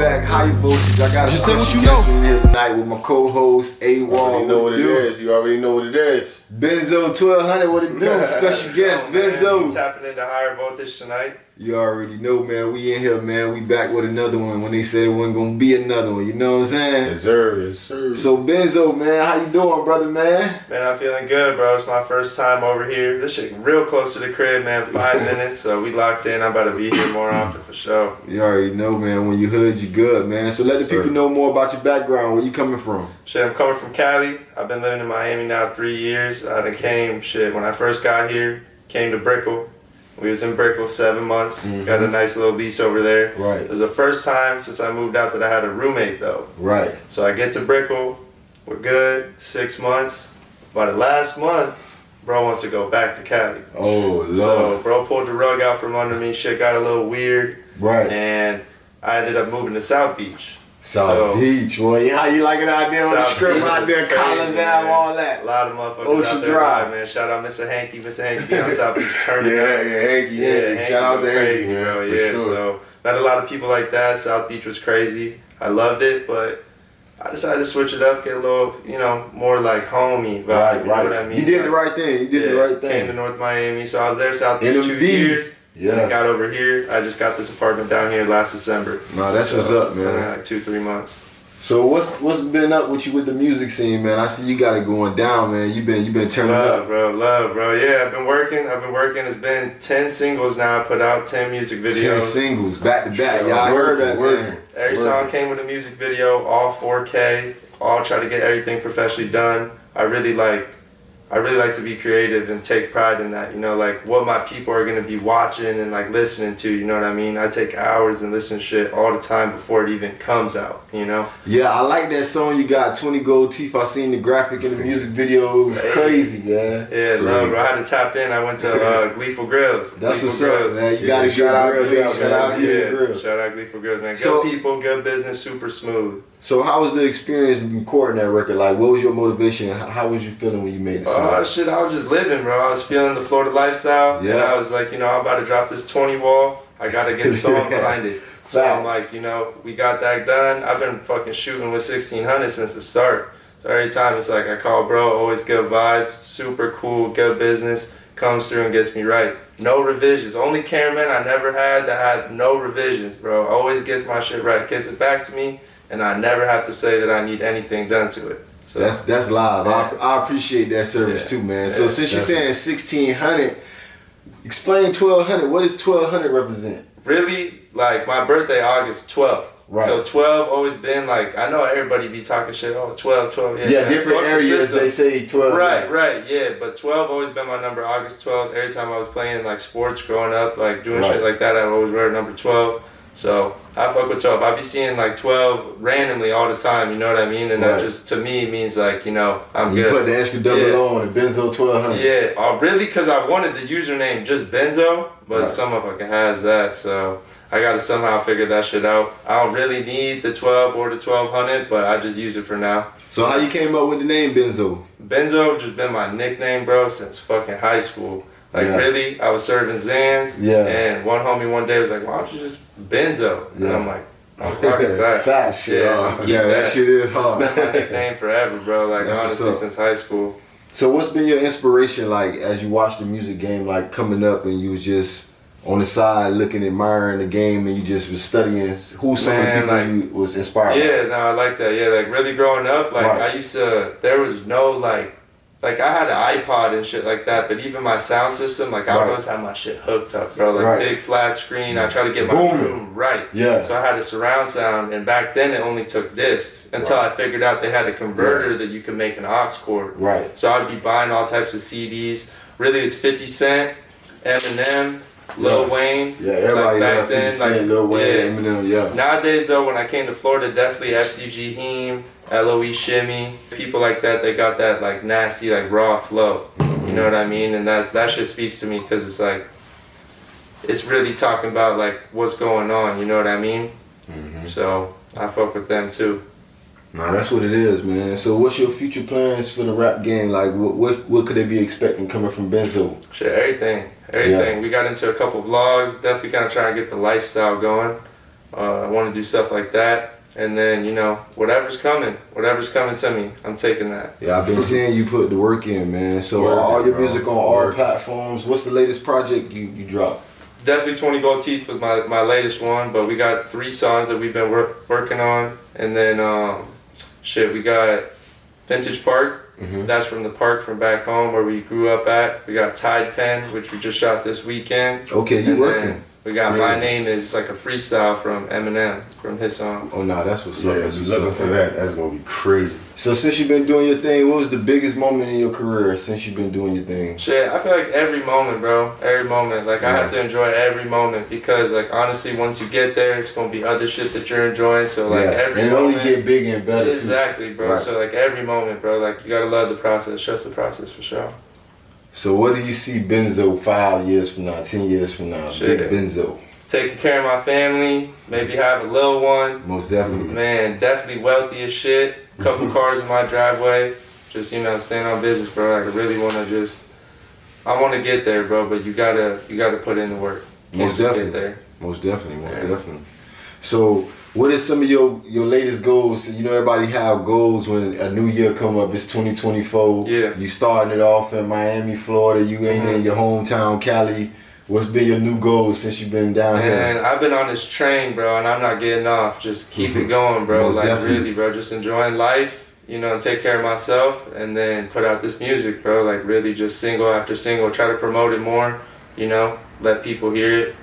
back, high voltage. I got just say what you know in here tonight with my co-host A Wall. You know what it is. You already know what it is. Benzo 1200, what it do? Special guest, Benzo. We tapping into higher voltage tonight. You already know, man. We in here, man. We back with another one. When they said it wasn't gonna be another one, you know what I'm saying? Yes, sir. Yes, sir. So Benzo, man, how you doing, brother, man? Man, I'm feeling good, bro. It's my first time over here. This shit real close to the crib, man. 5 minutes, so we locked in. I'm about to be here more often for sure. You already know, man. When you hood, you good, man. So let the people know more about your background. Where you coming from? Shit, I'm coming from Cali. I've been living in Miami now 3 years. I done came, when I first got here, came to Brickell. We was in Brickell 7 months. Got a nice little lease over there. Right. It was the first time since I moved out that I had a roommate though. Right. So I get to Brickell, we're good, 6 months. By the last month, bro wants to go back to Cali. Oh, Lord. So bro pulled the rug out from under me, shit got a little weird. Right. And I ended up moving to South Beach. South Beach, boy. How you like it out there on the strip, out there, Collins Ave, all that? A lot of motherfuckers Ocean out there, Drive, man. Shout out Mr. Hanky. Mr. Hanky be on South Beach turning up. Hanky. Shout out to Hanky, man. Bro. For Yeah, sure. so met a lot of people like that. South Beach was crazy. I loved it, but I decided to switch it up, get a little, more like homey vibe. Right, you know what I mean? You did the right thing. You did the right thing. Came to North Miami, so I was there South Beach 2 NMB. years. Yeah. And I got over here. I just got this apartment down here last December. Nah, that's what's up, man. Like 2-3 months. So what's been up with you with the music scene, man? I see you got it going down, man. You been turning up. Love, bro. Yeah, I've been working. It's been 10 singles now. I put out 10 music videos. 10 singles, back to back. Y'all heard that, man. Every song came with a music video, all 4K. All try to get everything professionally done. I really like to be creative and take pride in that, like what my people are gonna be watching and like listening to, you know what I mean? I take hours and listen to shit all the time before it even comes out, Yeah, I like that song you got, 20 Gold Teeth. I seen the graphic in the music video. It was crazy, man. Yeah, love, bro. I had to tap in. I went to Gleeful Grills. That's what's up, man. You gotta shout out Grills. Shout out Grills. Shout out Gleeful Grills, man. Good people, good business, super smooth. So how was the experience recording that record? Like, what was your motivation? How was you feeling when you made the song? Oh, shit, I was just living, bro. I was feeling the Florida lifestyle. Yeah. And I was like, I'm about to drop this 20 wall. I got to get a song behind it. So I'm like, we got that done. I've been fucking shooting with 1600 since the start. So every time it's like, I call bro, always good vibes, super cool, good business, comes through and gets me right. No revisions. Only cameraman I never had that had no revisions, bro. Always gets my shit right. Gets it back to me. And I never have to say that I need anything done to it. So that's live. Yeah. I appreciate that service too, man. So since you're saying 1600, explain 1200. What does 1200 represent? Really, like my birthday, August 12th. Right. So 12 always been like, I know everybody be talking shit, 12. Yeah, different areas they say 12. Right, yeah. But 12 always been my number, August 12th. Every time I was playing like sports growing up, like doing shit like that, I would always wear number 12. So I fuck with 12. I be seeing like 12 randomly all the time, you know what I mean? And that just to me means like, I'm good. You put the extra double on the Benzo 1200. Yeah, really because I wanted the username just Benzo, but some motherfucker has that, so I gotta somehow figure that shit out. I don't really need the 12 or the 1200, but I just use it for now. So how you came up with the name Benzo? Benzo just been my nickname, bro, since fucking high school. Like really, I was serving Zans, and one homie one day was like, why don't you just Benzo? And I'm like, I'm fucking back. Facts. That shit is hard. That's my nickname forever, bro. Like honestly, since high school. So what's been your inspiration like as you watch the music game, like coming up and you was just on the side looking, admiring the game, and you just was studying who some of the people you was inspired by? Yeah, no, I like that. Yeah, like really growing up, like I used to, there was no like I had an iPod and shit like that, but even my sound system, like I would always have my shit hooked up, bro. Like big flat screen. I try to get my room right. Yeah. So I had a surround sound, and back then it only took discs until I figured out they had a converter that you can make an aux cord. Right. So I'd be buying all types of CDs. Really, it's 50 Cent, Eminem, Lil Wayne. Yeah, everybody back then, like Lil Wayne, Eminem. Nowadays though, when I came to Florida, definitely FCG Heem, LOE Shimmy, people like that, they got that like nasty, like raw flow. You know what I mean? And that shit speaks to me because it's like, it's really talking about like what's going on, you know what I mean? So I fuck with them too. Nah, that's what it is, man. So what's your future plans for the rap game? Like what could they be expecting coming from Benzo? Shit, everything. We got into a couple vlogs, definitely gonna try and get the lifestyle going. I want to do stuff like that. And then, you know, whatever's coming to me, I'm taking that. Yeah, I've been seeing you put the work in, man. So all your music on all platforms. What's the latest project you dropped? Definitely 20 Gold Teeth was my latest one, but we got 3 songs that we've been working on. And then, we got Vintage Park. That's from the park from back home where we grew up at. We got Tide Pen, which we just shot this weekend. Okay, you working. We got My Name Is like a freestyle from Eminem, from his song. Oh, no, that's what's Yeah, up. That's what's looking up. for that. That's going to be crazy. So since you've been doing your thing, what was the biggest moment in your career since you've been doing your thing? Shit, I feel like every moment, bro. Every moment. Like, I have to enjoy every moment because, like, honestly, once you get there, it's going to be other shit that you're enjoying. So, like, every and moment. only get bigger and better, Exactly, bro. Right. So, like, every moment, bro. Like, you got to love the process. Trust the process for sure. So what do you see Benzo 5 years from now, 10 years from now? Shit. Big Benzo. Taking care of my family, maybe have a little one. Most definitely. Man, definitely wealthy as shit. Couple cars in my driveway. Just, you know, staying on business, bro. Like, I really want to I want to get there, bro, but you gotta put in the work. Can't Most just definitely. get there. Most definitely. So what is some of your latest goals? You know, everybody have goals when a new year come up. It's 2024. Yeah. You starting it off in Miami, Florida. You ain't in your hometown, Cali. What's been your new goals since you've been down here? Man, I've been on this train, bro, and I'm not getting off. Just keep it going, bro. Most like, definitely. really, bro. Just enjoying life, you know, take care of myself, and then put out this music, bro. Like, really just single after single. Try to promote it more, you know, let people hear it.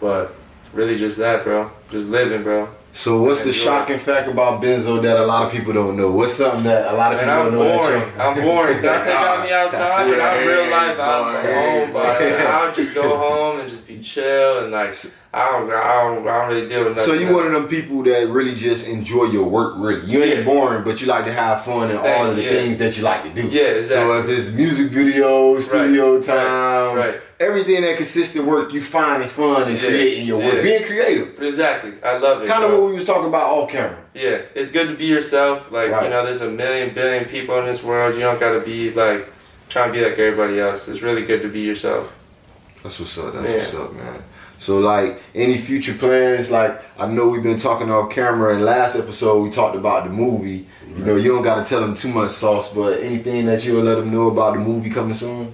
But really just that, bro. Just living, bro. So what's the shocking fact about Benzo that a lot of people don't know? What's something that a lot of people don't know? I'm boring. Can I take out me outside? But I'm real life. I'm home, but I'll just go home and just be chill and like I don't really deal with nothing. So you one of them people that really just enjoy your work, really. You ain't boring, but you like to have fun and all of the things that you like to do. Yeah, exactly. So if it's music videos, studio time, everything that consists of work, you finding fun and creating your work, being creative. Exactly, I love it. Kind of what we was talking about off camera. Yeah, it's good to be yourself. Like, you know, there's a billion people in this world. You don't gotta be like trying to be like everybody else. It's really good to be yourself. That's what's up. That's what's up, man. So like any future plans? Like I know we've been talking off camera. In last episode we talked about the movie. You know, you don't gotta tell them too much sauce, but anything that you'll let them know about the movie coming soon?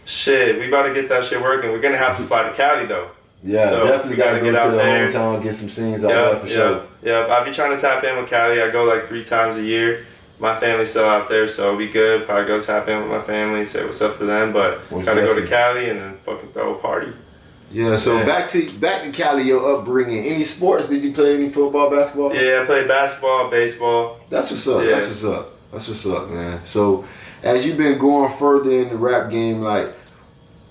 Shit, we about to get that shit working. We're gonna have to fly to Cali though. Yeah, so definitely gotta go to the hometown, get some scenes out there for sure. Yeah, I be trying to tap in with Cali. I go like 3 times a year. My family's still out there, so we good. Probably go tap in with my family, say what's up to them. But gotta go to Cali and then fucking throw a party. Yeah, so back to Cali, your upbringing. Any sports? Did you play any football, basketball? Yeah, I played basketball, baseball. That's what's up. Yeah. That's what's up, man. So as you've been going further in the rap game, like,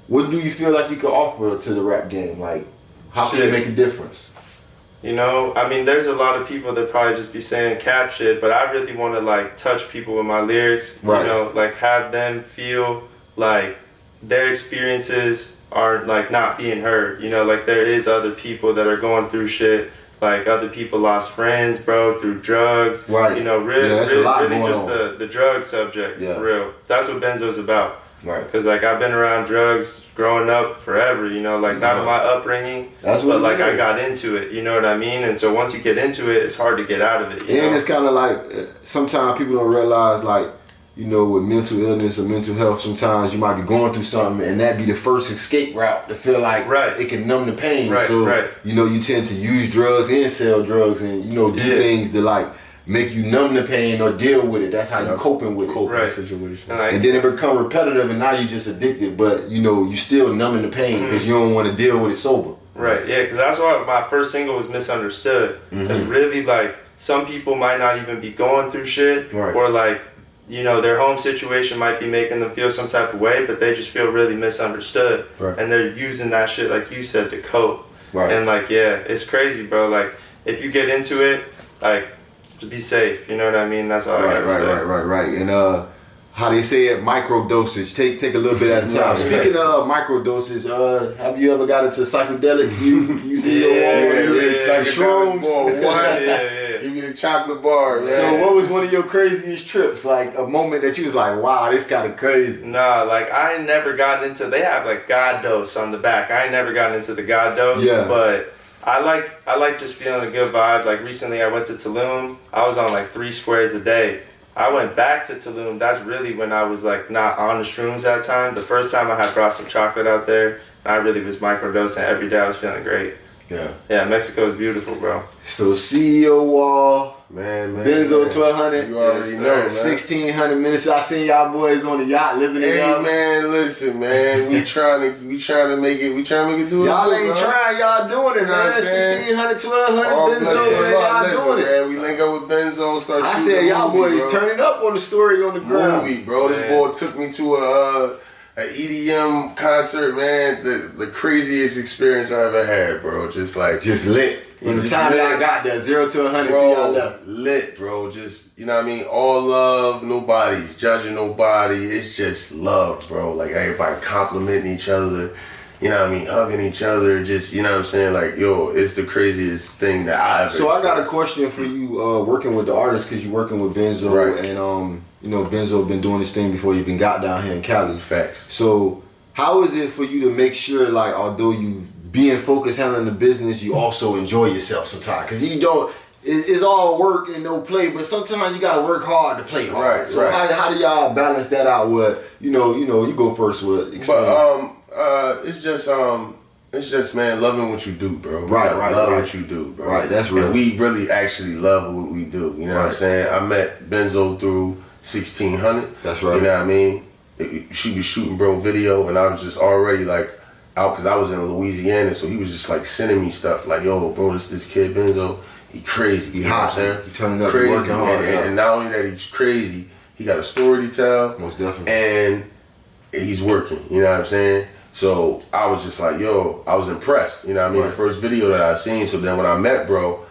what do you feel like you could offer to the rap game? Like, how can it make a difference? You know, I mean, there's a lot of people that probably just be saying cap shit, but I really want to like touch people with my lyrics. Right. You know, like have them feel like their experiences are like not being heard. You know, like there is other people that are going through shit. Like other people lost friends, bro, through drugs. Right. You know, really just the drug subject. Yeah. For real. That's what Benzo's about. Right. Because like I've been around drugs growing up forever, you know, like not in my upbringing, but like I got into it, you know what I mean? And so once you get into it, it's hard to get out of it. You know? It's kind of like sometimes people don't realize, like, you know, with mental illness or mental health, sometimes you might be going through something and that be the first escape route to feel like it can numb the pain. So, you know, you tend to use drugs and sell drugs and, you know, do things that like make you numb the pain or deal with it. That's how you're coping with the situation. And then it become repetitive and now you're just addicted, but you know, you still numbing the pain because you don't want to deal with it sober. Right, yeah, because that's why my first single was Misunderstood. It's really like, some people might not even be going through shit or like, you know, their home situation might be making them feel some type of way, but they just feel really misunderstood. And they're using that shit, like you said, to cope. And like, yeah, it's crazy, bro. Like, if you get into it, like, just be safe, you know what I mean? That's all I gotta say. Right. And how they say it, micro dosage. Take a little bit at a time. Speaking of micro dosage, have you ever got into psychedelic? You see shrooms? Give me the chocolate bar, man. So what was one of your craziest trips? Like a moment that you was like, wow, this kind of crazy. Nah, like I ain't never gotten into, they have like God dose on the back. I ain't never gotten into the God dose, but I like just feeling a good vibe. Like recently I went to Tulum. I was on like 3 squares a day. I went back to Tulum. That's really when I was like not on the shrooms that time. The first time I had brought some chocolate out there. And I really was microdosing every day. I was feeling great. Yeah. Yeah, Mexico is beautiful, bro. So CEO Wall. Man, Benzo 1200. You already know, man. 1600 minutes. I seen y'all boys on the yacht living it up. Hey, man, listen, man. We trying to make it. We trying to make it do it. Y'all ain't trying. Y'all doing it, man. 1600, 1200. Benzo, man. Y'all doing it. Man, we link up with Benzo. Start. I said y'all boys turning up on the story on the ground. Movie, bro. This boy took me to an EDM concert, man. The craziest experience I ever had, bro. Just lit. From the time that I got there, 0 to 100 till y'all left. Lit, bro. Just, you know what I mean? All love, nobody's judging nobody. It's just love, bro. Like everybody complimenting each other, you know what I mean? Hugging each other. Just, you know what I'm saying? Like, yo, it's the craziest thing that I ever So I got a question for you, working with the artists, because you're working with Benzo. Right. And, you know, Benzo been doing this thing before you even got down here in Cali. Facts. So how is it for you to make sure, like, although you being focused handling the business, you also enjoy yourself sometimes? Because you don't, it's all work and no play, but sometimes you gotta work hard to play hard. Right. So how do y'all balance that out with, you go first with explain. But it's just man, loving what you do, bro. Right. What you do, bro. Right, that's real. And we really actually love what we do. You know what I'm saying? I met Benzo through 1600. That's right. You know what I mean? She was shooting bro video, and I was just already like out because I was in Louisiana, so he was just like sending me stuff like, yo, bro, this kid Benzo, he crazy. You know what I'm saying? He turning up, crazy, working hard, and not only that he's crazy, he got a story to tell. Most definitely. And he's working. You know what I'm saying? So I was just like, yo, I was impressed. You know what I mean? Right. The first video that I seen. So then when I met bro,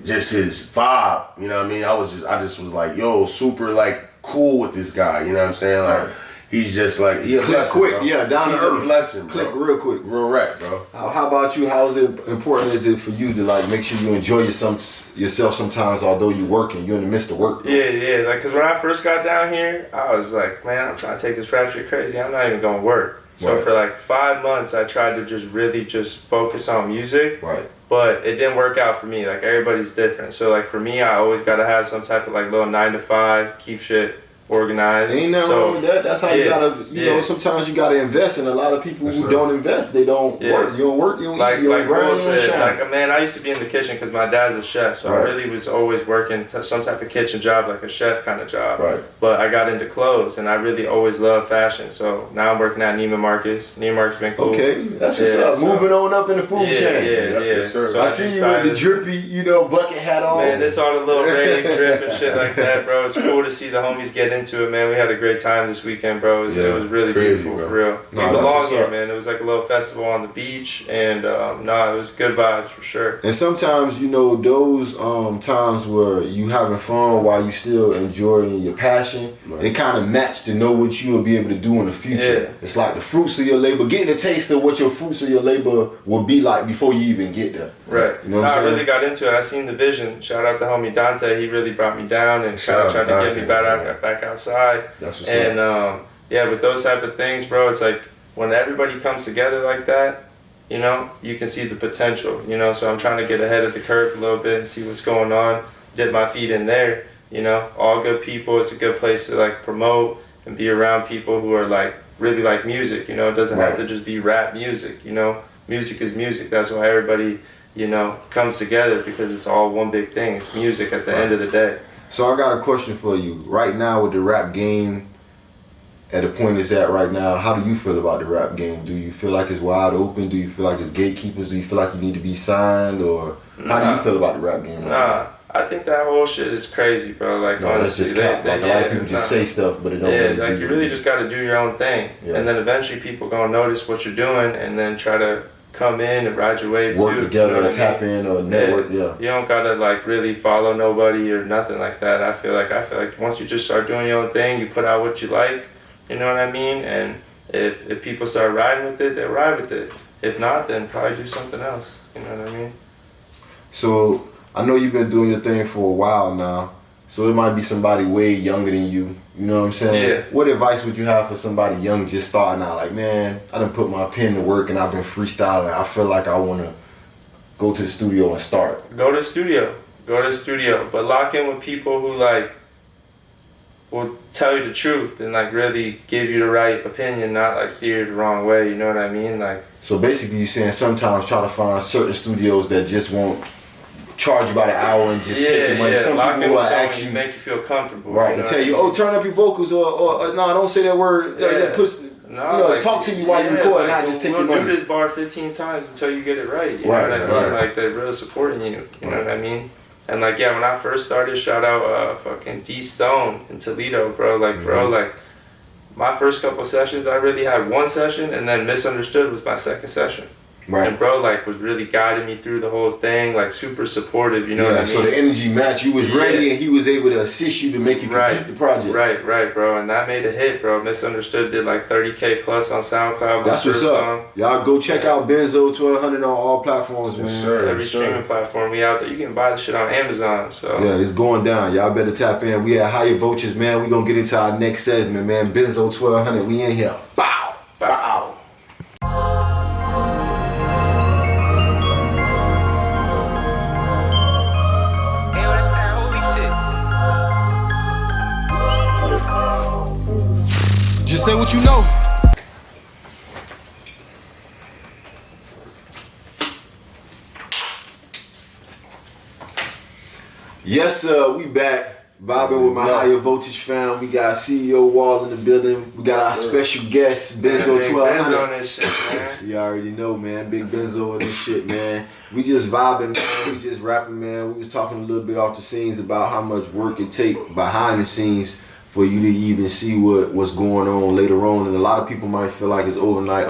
just his vibe. You know what I mean? I just was like, yo, super like cool with this guy. You know what I'm saying? Like. Right. He's just like, he a blessing, quick, bro. Yeah, down. He's a blessing, bro. Click real quick, real rap, bro. How about you? How is it important is it for you to like make sure you enjoy yourself sometimes, although you're working, you're in the midst of work? Bro. Yeah. Like, cause when I first got down here, I was like, man, I'm trying to take this rap shit crazy. I'm not even gonna work. So for like 5 months, I tried to just really just focus on music. Right. But it didn't work out for me. Like everybody's different. So like for me, I always gotta have some type of like little 9 to 5, keep shit organized. Ain't nothing wrong with that. That's how you gotta, you know, sometimes you gotta invest, and a lot of people who don't invest, they don't work. You don't work, you don't eat, you don't grind, said, like, man, I used to be in the kitchen because my dad's a chef, so I really was always working some type of kitchen job, like a chef kind of job. Right. But I got into clothes, and I really always loved fashion, so now I'm working at Neiman Marcus. Neiman Marcus been cool. Okay, that's what's up. So, moving on up in the food chain. Yeah. So I see you with the drippy, bucket hat on. Man, this all the little rain drip and shit like that, bro. It's cool to see the homies get into it, man. We had a great time this weekend, bro. It was really crazy, beautiful, bro. For real. We belong here, man. It was like a little festival on the beach, and it was good vibes for sure. And sometimes, those times where you having fun while you still enjoying your passion, it kind of match to know what you will be able to do in the future. Yeah. It's like the fruits of your labor, getting a taste of what your fruits of your labor will be like before you even get there. Right. You know what I'm saying? I really got into it. I seen the vision. Shout out to homie Dante. He really brought me down and tried to get me back outside. That's what's up. With those type of things, bro, it's like when everybody comes together like that, you can see the potential, so I'm trying to get ahead of the curve a little bit and see what's going on, dip my feet in there, all good people. It's a good place to like promote and be around people who are like really like music, it doesn't have to just be rap music, music is music. That's why everybody, comes together, because it's all one big thing. It's music at the end of the day. So I got a question for you. Right now with the rap game, at the point it's at right now, how do you feel about the rap game? Do you feel like it's wide open? Do you feel like it's gatekeepers? Do you feel like you need to be signed? Or how do you feel about the rap game right now? I think that whole shit is crazy, bro. Like, honestly, that's just cap. Like, a lot of people just say stuff, but it don't really like, you really just got to do your own thing. Yeah. And then eventually people going to notice what you're doing and then try to come in and ride your wave work together, tap in, or network. Yeah. You don't gotta like really follow nobody or nothing like that. I feel like once you just start doing your own thing, you put out what you like. You know what I mean? And if people start riding with it, they'll ride with it. If not, then probably do something else. You know what I mean? So I know you've been doing your thing for a while now. So it might be somebody way younger than you. You know what I'm saying? Yeah. What advice would you have for somebody young just starting out? Like, man, I done put my pen to work and I've been freestyling. I feel like I want to go to the studio and start? Go to the studio. But lock in with people who like will tell you the truth and like really give you the right opinion, not like steer you the wrong way. You know what I mean? Like. So basically, you're saying sometimes try to find certain studios that just won't charge you by the hour and just take the money. Yeah, some lock people in will with someone actually make you feel comfortable. Right, you know and tell you, turn up your vocals or no, don't say that word. Like, talk to you while you record, and not just take your money. We'll do this bar 15 times until you get it right. You know what I mean? Like, they're really supporting you. You know what I mean? And like, yeah, when I first started, shout out fucking D Stone in Toledo, bro. Like, bro, like, my first couple sessions, I really had one session, and then Misunderstood was my second session. Right. And bro, like, was really guiding me through the whole thing, like, super supportive, you know what I mean? So the energy match, you was ready, and he was able to assist you to make you complete the project. Right, bro, and that made a hit, bro. Misunderstood did like 30K plus on SoundCloud. That's what's up. Y'all go check out Benzo 1200 on all platforms, man. Sure, every streaming platform, we out there. You can buy the shit on Amazon, so. Yeah, it's going down. Y'all better tap in. We at Higher Voltage, man. We gonna get into our next segment, man. Benzo 1200, we in here. Bow! Bow! Just say what you know. Yes, sir. We back. Vibing with my Higher Voltage fam. We got CEO Wall in the building. We got our special guest, Benzo 1200. Benzo on this shit, man. You already know, man. Big Benzo on this shit, man. We just vibing, man. We just rapping, man. We was talking a little bit off the scenes about how much work it take behind the scenes for you to even see what's going on later on. And a lot of people might feel like it's overnight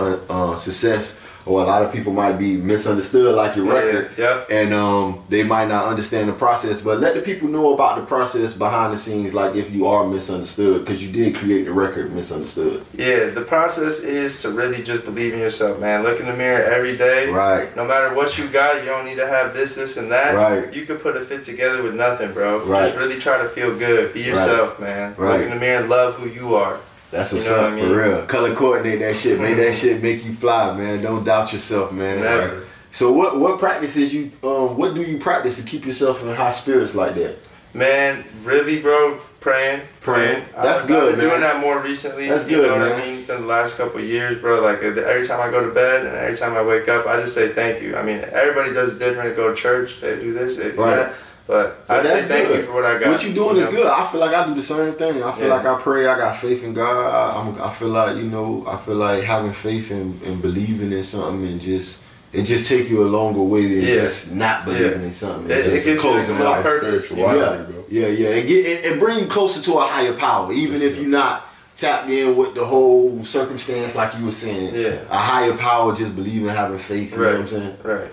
success, or a lot of people might be misunderstood like your record. And they might not understand the process. But let the people know about the process behind the scenes, like if you are misunderstood, because you did create the record Misunderstood. Yeah, the process is to really just believe in yourself, man. Look in the mirror every day. Right. No matter what you got, you don't need to have this, and that. Right. You could put a fit together with nothing, bro. Right. Just really try to feel good. Be yourself, man. Right. Look in the mirror and love who you are. That's what's up, I mean? For real. Color coordinate that shit. Make that shit make you fly, man. Don't doubt yourself, man. Never. Right. So what practices you, what do you practice to keep yourself in high spirits like that? Man, really, bro, praying. That's good, I've been doing that more recently. That's you good, know man. what I mean? In the last couple of years, bro. Like every time I go to bed and every time I wake up, I just say thank you. I mean, everybody does it different. They go to church, they do this, they do that. But I say thank you for what I got. What you doing is good. I feel like I do the same thing. I feel like I pray. I got faith in God. I feel like, I feel like having faith and believing in something and just take you a longer way than just not believing in something. It gives you a more spirituality, bro. Yeah. It bring you closer to a higher power, even if you're not tapped in with the whole circumstance like you were saying. Yeah. A higher power, just believing, having faith. You know what I'm saying? Right.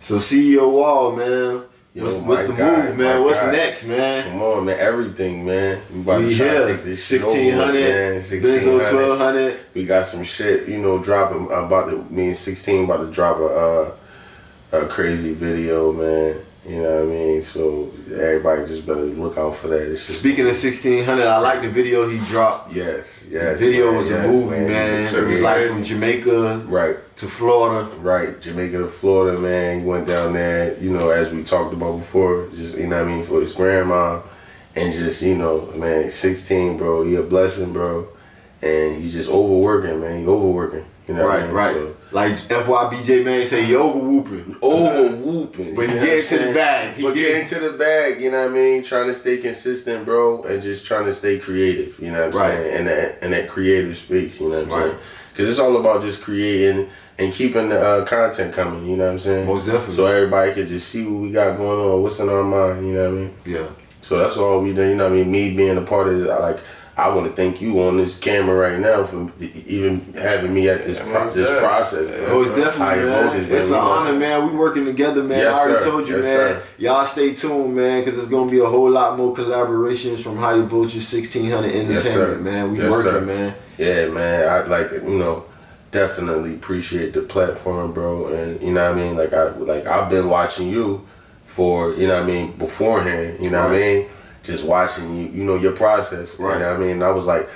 So CEO Wall, man. What's the move, man? What's next, man? Come on, man. Everything, man. We about to try to take this shit 1600, man. 1600. Benzo 1200. We got some shit, dropping. Me and 16 about to drop a crazy video, man. You know what I mean? So everybody just better look out for that. Speaking of 1600, I like the video he dropped. Yes. The video was a movie, man. It was like from Jamaica to Florida. Right, Jamaica to Florida, man. He went down there, as we talked about before, just, for his grandma. And just, man, 16, bro, he a blessing, bro. And he's just overworking, man. He overworking. You know what I mean? Right. So, like FYBJ, man, say he over whooping. But he get into the bag. He get into the bag, you know what I mean? Trying to stay consistent, bro, and just trying to stay creative, you know what I'm saying? In that creative space, you know what I'm saying? Because it's all about just creating and keeping the content coming, you know what I'm saying? Most definitely. So everybody can just see what we got going on, what's in our mind, you know what I mean? Yeah. So that's all we do, you know what I mean? Me being a part of it, I want to thank you on this camera right now for even having me at this process, bro. Oh, it's definitely, man. It's an honor, man. We working together, man. Yes, I already told you, man. Sir. Y'all stay tuned, man, because there's going to be a whole lot more collaborations from Higher Voltage 1600 Entertainment, man. We working, man. Yeah, man. I definitely appreciate the platform, bro. And you know what I mean? I've been watching you for, beforehand, you know what I mean? Just watching you, your process. You know what I mean? I was like,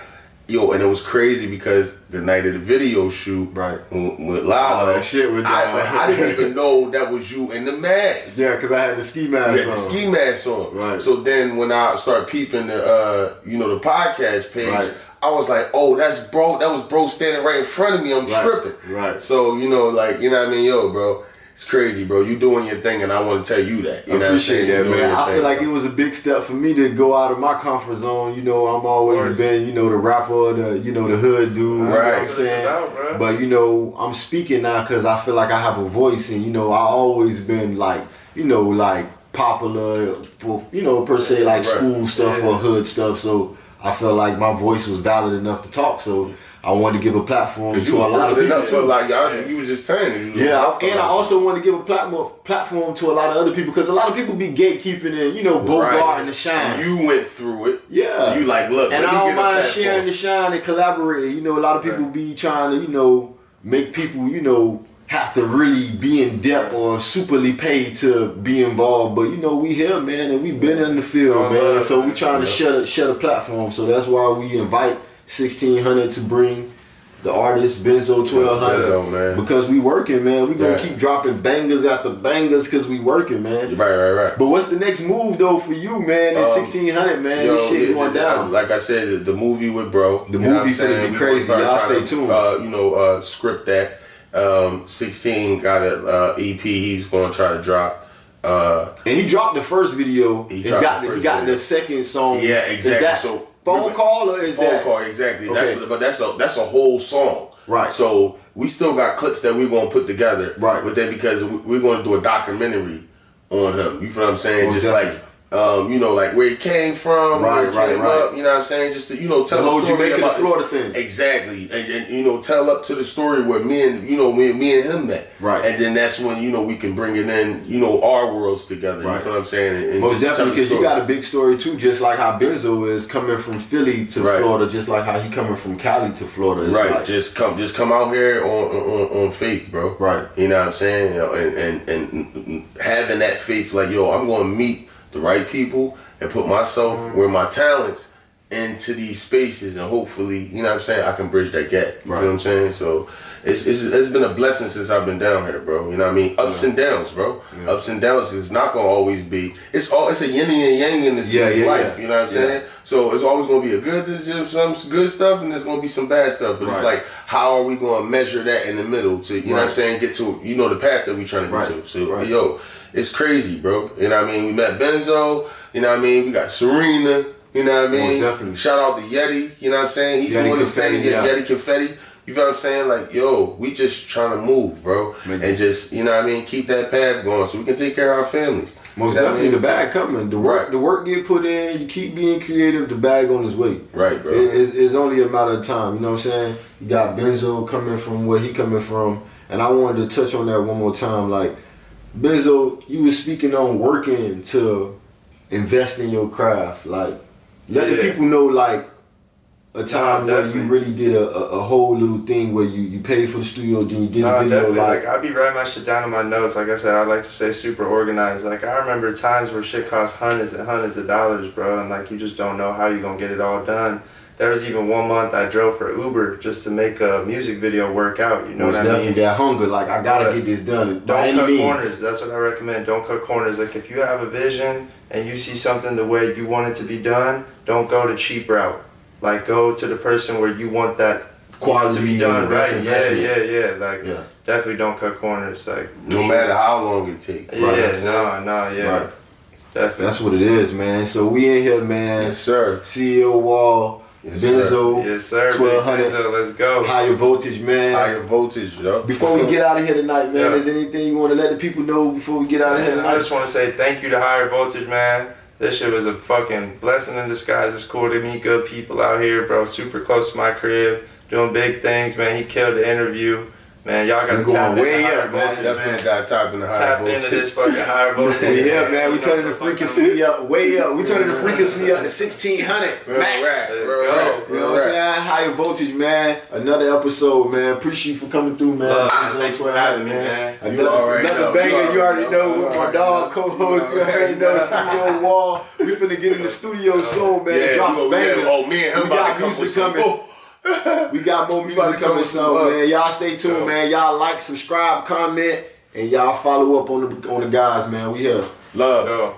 and it was crazy because the night of the video shoot, with Lala, that shit was I didn't even know that was you in the mask. Yeah, because I had the ski mask on. The ski mask on. Right. So then when I started peeping the the podcast page, I was like, oh, that's bro. That was bro standing right in front of me. I'm tripping. Right. So what I mean, yo, bro. It's crazy, bro. You doing your thing, and I want to tell you that. You know what I'm saying? That, man. I feel like it was a big step for me to go out of my comfort zone. You know, I'm always been, the rapper, the hood dude. You know what I'm saying? But I'm speaking now because I feel like I have a voice, and I always been like popular for per se like school stuff or hood stuff. So I felt like my voice was valid enough to talk. So I wanted to give a platform to a lot of people. So you was just saying. And I also wanted to give a platform to a lot of other people because a lot of people be gatekeeping and Bogart and the shine. You went through it. Yeah. So you like, look. And I don't mind sharing the shine and collaborating. A lot of people be trying to make people have to really be in depth or superly paid to be involved. But we here, man, and we been in the field, man. So we trying to shut a platform. So that's why we invite 1600 to bring the artist Benzo 1200 because we working, man. We gonna keep dropping bangers after bangers because we working, man. Right. But what's the next move though for you, man? In 1600, man. This shit going down. Like I said, the movie with bro. The movie's gonna be crazy. Y'all stay tuned. Script that. 16 got a EP. He's gonna try to drop. And he dropped the first video. He got the second song. Yeah, exactly. Phone call or is that? Phone call, exactly. Okay. That's a whole song. Right. So we still got clips that we're gonna put together. Right. With that because we're gonna do a documentary on him. You feel what I'm saying? Just definitely. Like where he came from, where he came up. You know what I'm saying? Just to tell the whole story Jamaica about to Florida thing. Exactly, and tell up to the story where me and him met. Right. And then that's when we can bring it in. our worlds together. Right. You feel what I'm saying? And most definitely because you got a big story too. Just like how Benzo is coming from Philly to Florida, just like how he coming from Cali to Florida. It's right. Like, just come out here on faith, bro. Right. You know what I'm saying? And having that faith, like I'm going to meet the right people and put myself where my talents into these spaces, and hopefully, I can bridge that gap. You know what I'm saying? So it's been a blessing since I've been down here, bro. You know what I mean? Ups and downs, bro. Yeah. Ups and downs is not gonna always be. It's a yin and yang in this life. Yeah. You know what I'm saying? So it's always gonna be some good stuff, and there's gonna be some bad stuff. But it's like, how are we gonna measure that in the middle to what I'm saying? Get to the path that we trying to get to. So it's crazy, bro. You know what I mean? We met Benzo. You know what I mean? We got Serena. You know what I mean? Definitely. Shout out to Yeti. You know what I'm saying? He's doing his thing. Yeti Confetti. You feel what I'm saying? Like, we just trying to move, bro. And just, keep that path going so we can take care of our families. Most definitely, the bag coming. The work get put in. You keep being creative. The bag on its way. Right, bro. It's only a matter of time. You know what I'm saying? You got Benzo coming from where he coming from, and I wanted to touch on that one more time. Like, Benzo, you was speaking on working to invest in your craft. Like, let the people know, like, a time where you really did a whole little thing where you paid for the studio, then you did a video. Definitely. Like, I be writing my shit down in my notes. Like I said, I like to stay super organized. Like, I remember times where shit cost hundreds and hundreds of dollars, bro, and like, you just don't know how you're gonna get it all done. There was even one month I drove for Uber just to make a music video work out. You know what I mean? Definitely that hunger. Like, I gotta get this done. Don't cut corners. That's what I recommend. Don't cut corners. Like, if you have a vision and you see something the way you want it to be done, don't go the cheap route. Like, go to the person where you want that quality to be done right. Yeah. Like, definitely don't cut corners. Like, no matter how long it takes. Right. Definitely. That's what it is, man. So we in here, man. Yes, sir. CEO Wall. Yes, Benzo. Yes, sir. 1200. Benzo, let's go. Higher voltage, man. Higher voltage, yo. Before we get out of here tonight, man, is there anything you want to let the people know before we get out of here tonight? I just want to say thank you to Higher Voltage, man. This shit was a fucking blessing in disguise. It's cool to meet good people out here, bro. Super close to my crib. Doing big things, man. He killed the interview. Man, y'all got to tap way into up, man. Definitely got to tap into Higher Voltage. Tap into this fucking Higher Voltage. Yeah, man. We turning the frequency up, way up. We turning the frequency up to 1600 max. You know what I'm saying? Higher Voltage, man. Another episode, man. Appreciate you for coming through, man. Thanks for having me, man. Another banger. You already know with my dog co-host. You already know CEO Wall. We finna get in the studio soon, man. Drop a banger. Oh, me and him about to come with some. We got more music coming soon, man. Y'all stay tuned, man. Y'all like, subscribe, comment, and y'all follow up on the guys, man. We here. Love. Yo.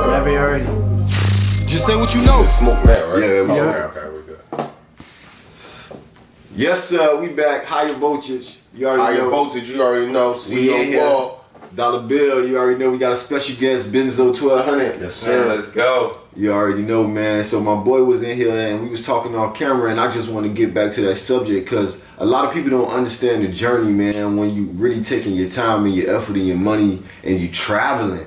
Whatever you already. Just say what you know. Smoke that, right? Yeah. Okay, we're good. Yes, sir. We back. Higher voltage. You already know. Higher voltage. You already know. CEO Wall. Dollar Bill. You already know. We got a special guest, Benzo 1200. Yes, sir. Man, let's go. You already know, man. So my boy was in here and we was talking on camera, and I just want to get back to that subject because a lot of people don't understand the journey, man. When you really taking your time and your effort and your money and you traveling.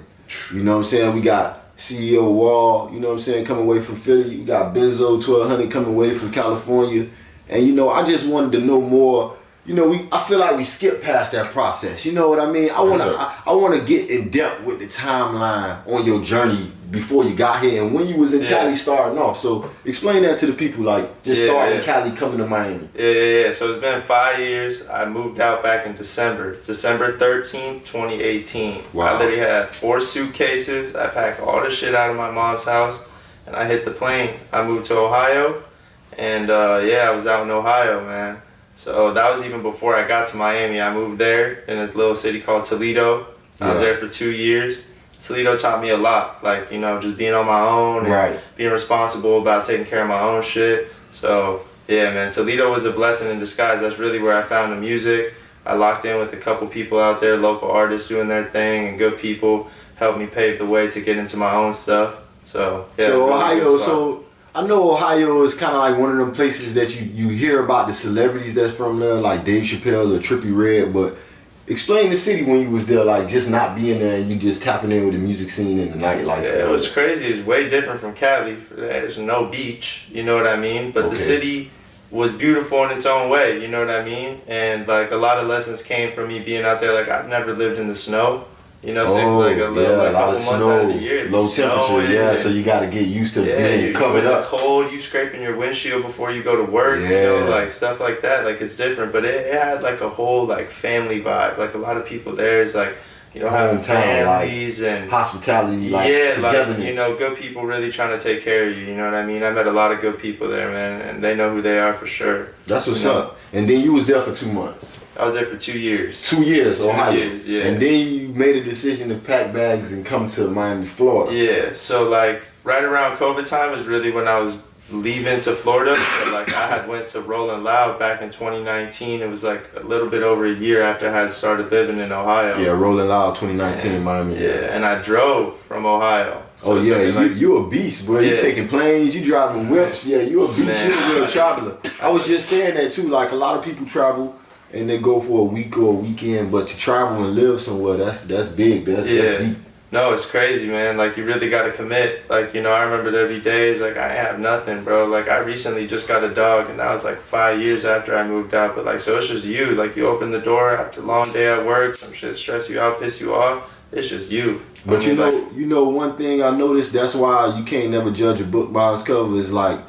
You know what I'm saying? We got CEO Wall, you know what I'm saying, coming away from Philly. We got Benzo 1200 coming away from California. And, you know, I just wanted to know more. You know, I feel like we skipped past that process. You know what I mean? I want to get in depth with the timeline on your journey before you got here and when you was in Cali starting off. So explain that to the people, like just starting in Cali, coming to Miami. Yeah. So it's been 5 years. I moved out back in December 13th, 2018. Wow. I literally had 4 suitcases. I packed all the shit out of my mom's house and I hit the plane. I moved to Ohio and I was out in Ohio, man. So that was even before I got to Miami. I moved there in a little city called Toledo. I was there for 2 years. Toledo taught me a lot, like, you know, just being on my own and being responsible about taking care of my own shit. So, yeah, man, Toledo was a blessing in disguise. That's really where I found the music. I locked in with a couple people out there, local artists doing their thing, and good people helped me pave the way to get into my own stuff. So, yeah. So, Ohio, so I know Ohio is kind of like one of them places that you hear about the celebrities that's from there, like Dave Chappelle or Trippie Redd, but explain the city when you was there, like just not being there and you just tapping in with the music scene and the nightlife. Yeah, it was crazy. It's way different from Cali. There's no beach, you know what I mean? But the city was beautiful in its own way, you know what I mean? And like a lot of lessons came from me being out there. Like I've never lived in the snow. You know, like a couple months out of the year. Low temperature, so you got to get used to being covered up. Cold, you scraping your windshield before you go to work, you know, like stuff like that. Like it's different, but it had like a whole like family vibe. Like a lot of people there is like, you know, having families and hospitality, like like, you know, good people really trying to take care of you. You know what I mean? I met a lot of good people there, man, and they know who they are for sure. That's what's up. And then you was there for 2 months. I was there for 2 years. 2 years, Ohio. 2 years, yeah. And then you made a decision to pack bags and come to Miami, Florida. Yeah, so like right around COVID time is really when I was leaving to Florida. So like I had went to Rolling Loud back in 2019. It was like a little bit over a year after I had started living in Ohio. Yeah, Rolling Loud 2019 in Miami. Yeah, and I drove from Ohio. So you a beast, bro. You taking planes, you driving whips. Yeah, you a beast. You a real traveler. I was just saying that too. Like a lot of people travel and they go for a week or a weekend, but to travel and live somewhere, that's big. That's deep. No, it's crazy, man. Like, you really got to commit. Like, you know, I remember there'd be days, like, I have nothing, bro. Like, I recently just got a dog, and that was, like, 5 years after I moved out. But, like, so it's just you. Like, you open the door after a long day at work, some shit stress you out, piss you off. It's just you. But you know, one thing I noticed, that's why you can't never judge a book by its cover, is, like,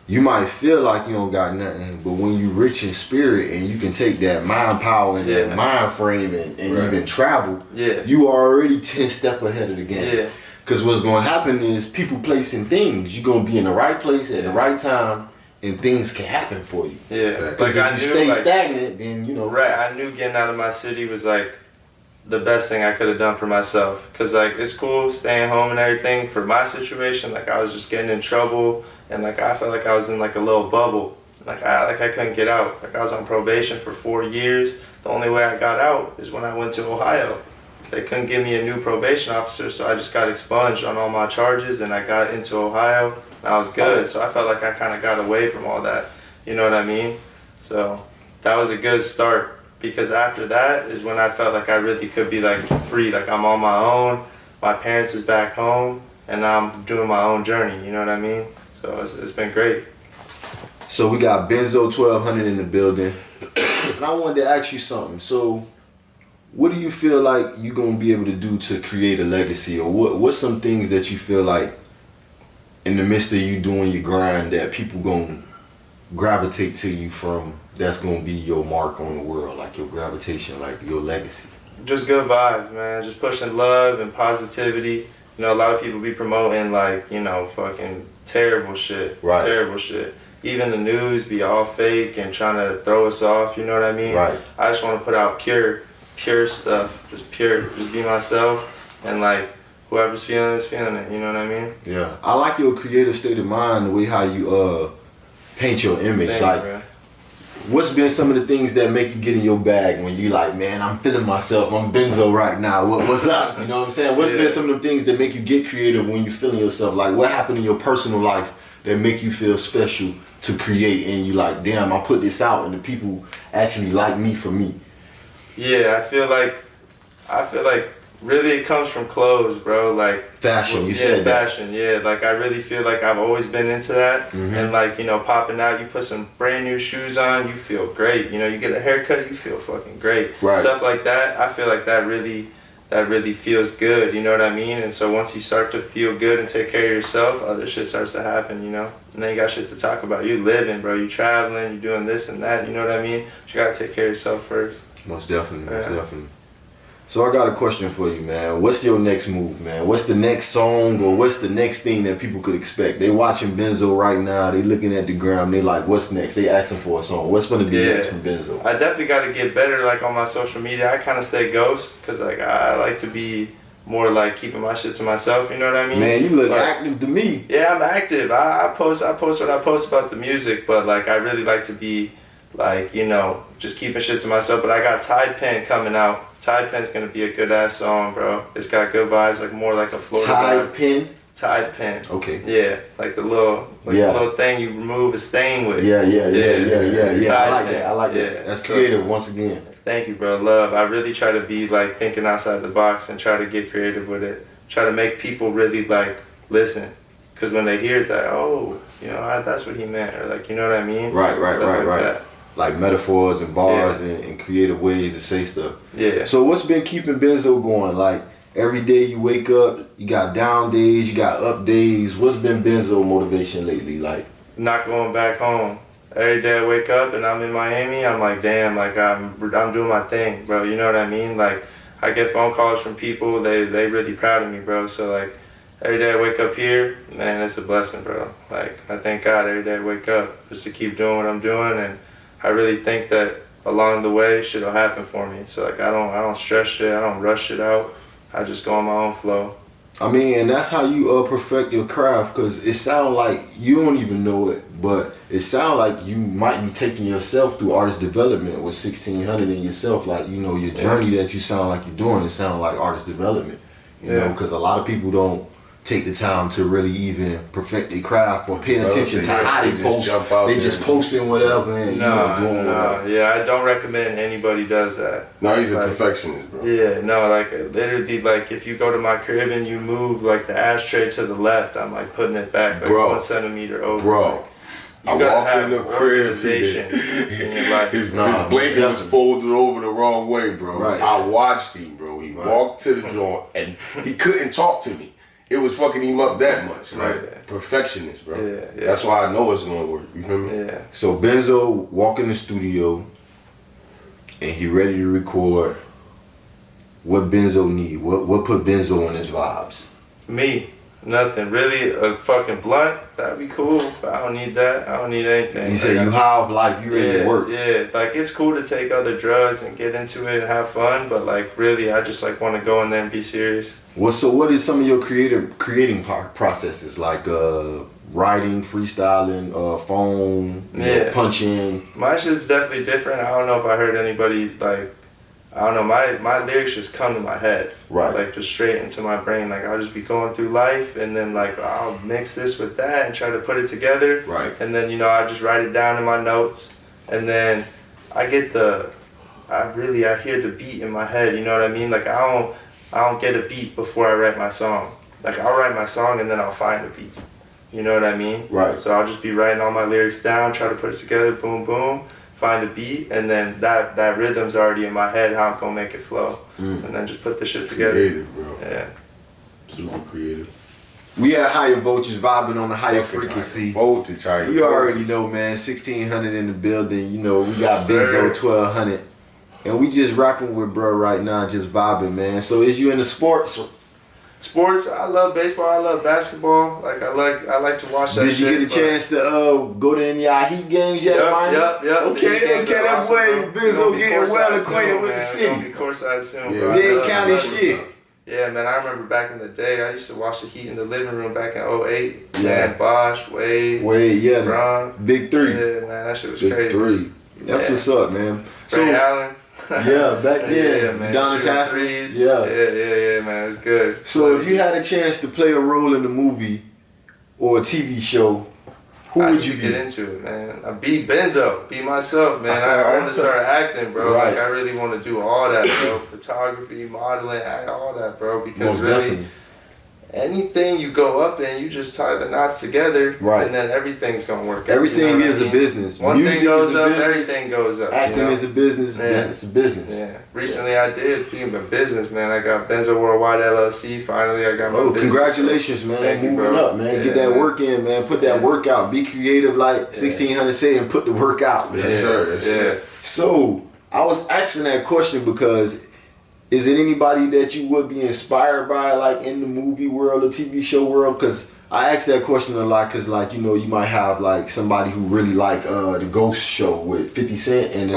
you might feel like you don't got nothing, but when you rich in spirit and you can take that mind power and that mind frame and even travel, you are already 10 steps ahead of the game. Because what's going to happen is people placing things. You're going to be in the right place at the right time, and things can happen for you. Because if you stay stagnant, then, you know. Right, I knew getting out of my city was like the best thing I could have done for myself. Because, like, it's cool staying home and everything. For my situation, like, I was just getting in trouble. And like I felt like I was in like a little bubble, like I couldn't get out. Like I was on probation for 4 years. The only way I got out is when I went to Ohio. They couldn't give me a new probation officer, so I just got expunged on all my charges, and I got into Ohio. And I was good, so I felt like I kind of got away from all that. You know what I mean? So that was a good start, because after that is when I felt like I really could be like free. Like I'm on my own. My parents is back home, and now I'm doing my own journey. You know what I mean? So it's been great. So we got Benzo 1200 in the building. And I wanted to ask you something. So what do you feel like you're going to be able to do to create a legacy? Or what's some things that you feel like in the midst of you doing your grind that people going to gravitate to you from that's gonna be your mark on the world, like your gravitation, like your legacy? Just good vibes, man. Just pushing love and positivity. You know, a lot of people be promoting like, you know, fucking terrible shit. Right. Terrible shit. Even the news be all fake and trying to throw us off, you know what I mean? Right. I just want to put out pure stuff. Just pure. Just be myself. And like, whoever's feeling it, you know what I mean? Yeah. I like your creative state of mind, the way how you paint your image. Thank like, you, what's been some of the things that make you get in your bag when you like, man, I'm feeling myself, I'm Benzo right now, what's up? You know what I'm saying? What's been some of the things that make you get creative when you feeling yourself? Like, what happened in your personal life that make you feel special to create, and you like, damn, I put this out and the people actually like me for me? Yeah, I feel like really it comes from clothes, bro. Like fashion, you said fashion, yeah. Like I really feel like I've always been into that. And like, you know, popping out, you put some brand new shoes on, you feel great. You know, you get a haircut, you feel fucking great. Right. Stuff like that, I feel like that really feels good, you know what I mean? And so once you start to feel good and take care of yourself, other shit starts to happen, you know? And then you got shit to talk about. You living, bro. You traveling, you doing this and that, you know what I mean? But you gotta take care of yourself first. Most definitely, most definitely. So I got a question for you, man. What's your next move, man? What's the next song, or what's the next thing that people could expect? They watching Benzo right now. They looking at the gram. They like, what's next? They asking for a song. What's gonna be next from Benzo? I definitely got to get better, like on my social media. I kind of say ghost, cause like I like to be more like keeping my shit to myself. You know what I mean? Man, you look active to me. Yeah, I'm active. I post what I post about the music, but like I really like to be like, you know, just keeping shit to myself. But I got Tide Pen coming out. Tide Pen's gonna be a good ass song, bro. It's got good vibes, like more like a Florida Tide vibe. Pen? Tide Pen. Okay. Yeah, like the little little thing you remove a stain with. Yeah. I like Yeah. that. That's creative once again. Thank you, bro. Love. I really try to be like thinking outside the box and try to get creative with it. Try to make people really like listen, because when they hear that, oh, you know, that's what he meant, or like, you know what I mean? Right. Like metaphors and bars and creative ways to say stuff. Yeah. So what's been keeping Benzo going? Like every day you wake up, you got down days, you got up days. What's been Benzo motivation lately? Like not going back home. Every day I wake up and I'm in Miami, I'm like, damn, like I'm doing my thing, bro. You know what I mean? Like I get phone calls from people, they really proud of me, bro. So like every day I wake up here, man, it's a blessing, bro. Like I thank God every day I wake up just to keep doing what I'm doing, and I really think that along the way shit'll happen for me. So like I don't stress shit, I don't rush shit out. I just go on my own flow. I mean, and that's how you perfect your craft, because it sounds like you don't even know it, but it sounds like you might be taking yourself through artist development with 1600 in yourself. Like, you know, your journey that you sound like you're doing, it sounds like artist development. You know, because a lot of people don't take the time to really even perfect their craft or pay attention to how they post. They just posting whatever and doing whatever. Yeah, I don't recommend anybody does that. No, he's a perfectionist, bro. Yeah, no, like literally, like if you go to my crib and you move like the ashtray to the left, I'm like putting it back like 1 centimeter over. Bro. You I gotta walk have in the crib, in your life. his blanket was folded over the wrong way, bro. Right. I watched him, bro. He walked to the joint and he couldn't talk to me. It was fucking him up that much. Like, perfectionist, bro. Yeah. That's why I know it's gonna work. You feel me? Yeah. So Benzo walk in the studio and he ready to record. What Benzo need? What put Benzo on his vibes? Me. Nothing. Really, a fucking blunt, that'd be cool, but I don't need that. I don't need anything. You say you high off life, you ready to work. Yeah, like it's cool to take other drugs and get into it and have fun, but like really, I just like want to go in there and be serious. So what is some of your creating processes, like writing, freestyling, phone, punching? My shit's definitely different. I don't know if I heard anybody like, I don't know, my lyrics just come to my head. Right. Like just straight into my brain. Like I'll just be going through life and then like I'll mix this with that and try to put it together. Right. And then, you know, I just write it down in my notes, and then I hear the beat in my head, you know what I mean? Like I don't get a beat before I write my song. Like I'll write my song and then I'll find a beat. You know what I mean? Right. So I'll just be writing all my lyrics down, try to put it together, boom, boom, find a beat, and then that rhythm's already in my head, how I'm gonna make it flow. And then just put the shit together. Creative, bro. Yeah. Super creative. We at higher voltage, vibing on a higher frequency. Voltage, higher. You already know, man. 1600 in the building. You know, we got Benzo 1200, and we just rapping with bro right now, just vibing, man. So, is you into sports? Sports, I love baseball. I love basketball. Like I like to watch that. Did you get a chance to go to any Heat games yet, man? Yep. Okay, that boy Benzo getting well acquainted with the city. Gonna be courtside soon, bro. Dade County shit. Yeah, man, I remember back in the day, I used to watch the Heat in the living room back in 08. Yeah. Man, Bosh, Wade, yeah. Bron. Big three. Yeah, man, that shit was Big crazy. Three. That's what's up, man. Ray Allen. Yeah, back then. Yeah, man. Donis Haslem. Yeah, man, it's good. So if you had a chance to play a role in a movie or a TV show, who would you get into it, man? I be Benzo, be myself, man. I want to start acting, bro. Right. Like I really want to do all that, bro. Photography, modeling, all that, bro. Because most really, definitely. anything you go up in, you just tie the knots together, right? And then everything's gonna work. Everything is a business. One Music thing goes up, business. everything goes up. Acting is a business. Yeah, it's a business. Yeah. Recently, I did speaking of business, man. I got Benzo Worldwide LLC. Finally, I got my business. Congratulations, man! Thank you, Moving bro. up, man. Get that work in, man. Put that work out. Be creative, like 1600 said, and put the work out, man. Yes, sir. Yeah. So I was asking that question because. Is it anybody that you would be inspired by, like in the movie world or TV show world? Because I ask that question a lot because, like, you know, you might have like somebody who really like the Ghost Show with 50 Cent, and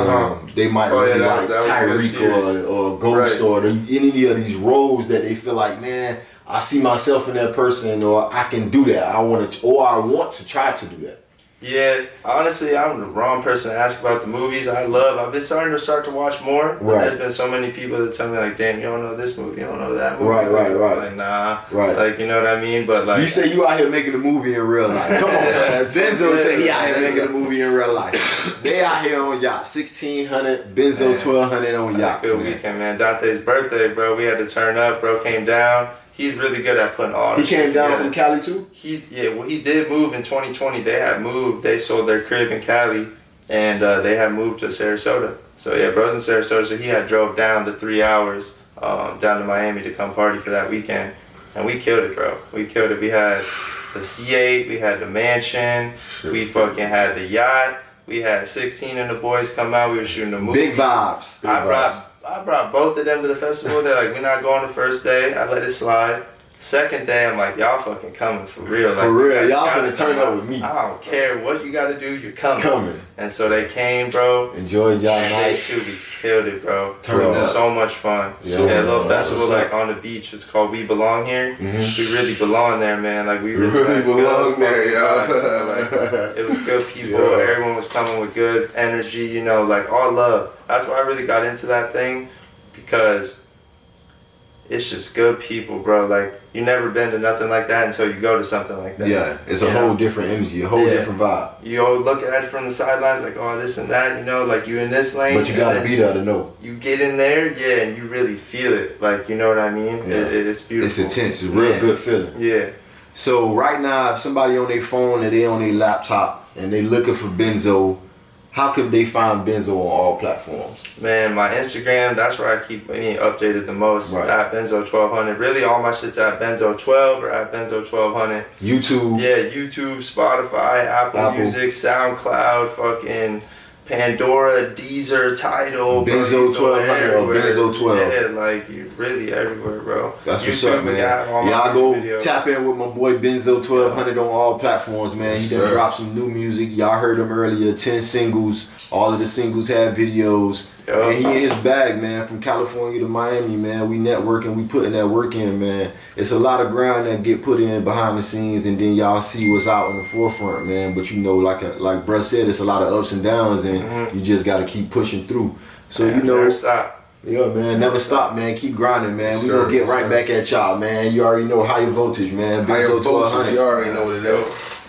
they might really like Tyreek or Ghost or any of these roles that they feel like, man, I see myself in that person, or I can do that. I want to try to do that. Yeah, honestly, I'm the wrong person to ask about the movies. I've been starting to watch more. But there's been so many people that tell me like, damn, you don't know this movie, you don't know that movie. Right. Like, nah. Right. Like, you know what I mean? But like, you say you out here making a movie in real life. Come on, man. Benzo say he out here making a movie in real life. They out here on yacht. 1600, Benzo 1200 on yacht. Good weekend, man. Dante's birthday, bro. We had to turn up, bro. Came down. He's really good at putting all. He came down from Cali too? He did move in 2020. They had moved. They sold their crib in Cali, and they had moved to Sarasota. So yeah, bro's in Sarasota. So he had drove down the 3 hours down to Miami to come party for that weekend, and we killed it, bro. We killed it. We had the C8, we had the mansion, we fucking had the yacht. We had 16 and the boys come out. We were shooting a movie. Big vibes. I brought both of them to the festival. They're like, we're not going the first day. I let it slide. Second day, I'm like, y'all fucking coming for real. Like, for real, y'all finna turn up with me. I don't care what you gotta do, you're coming. And so they came, bro. Enjoyed y'all night. Day two, we killed it, bro. Turned up. So much fun. Yeah, a little festival like on the beach. It's called We Belong Here. Mm-hmm. We really belong there, man. Like we really belong there, y'all. Like, it was good people. Yeah. Everyone was coming with good energy, you know, like all love. That's why I really got into that thing, because it's just good people, bro. Like, you never been to nothing like that until you go to something like that. Yeah, it's a whole different energy, a whole different vibe. You all look at it from the sidelines like, oh, this and that, you know, like you in this lane. But you gotta be there to know. You get in there, and you really feel it. Like, you know what I mean? Yeah. It's beautiful. It's intense. It's a real good feeling. Yeah. So right now, if somebody on their phone or they on their laptop and they looking for Benzo, how could they find Benzo on all platforms? Man, my Instagram, that's where I keep updated the most. Right. At Benzo1200. Really, all my shit's at Benzo12 or at Benzo1200. YouTube. Yeah, YouTube, Spotify, Apple Music, SoundCloud, fucking Pandora, Deezer, Tidal. Benzo1200 or Benzo12. Yeah, like, you're really everywhere, bro. That's what's up, man. Y'all go tap in with my boy Benzo1200 on all platforms, man. He done dropped some new music. Y'all heard him earlier. 10 singles. All of the singles have videos. And he in his bag, man. From California to Miami, man. We networking. We putting that work in, man. It's a lot of ground that get put in behind the scenes, and then y'all see what's out in the forefront, man. But you know, like bruh said, it's a lot of ups and downs, and you just gotta keep pushing through. So you know, never stop. Yeah, man. Never stop, man. Keep grinding, man. We gonna get right back at y'all, man. You already know higher voltage, man. Higher voltage. You already know what it is.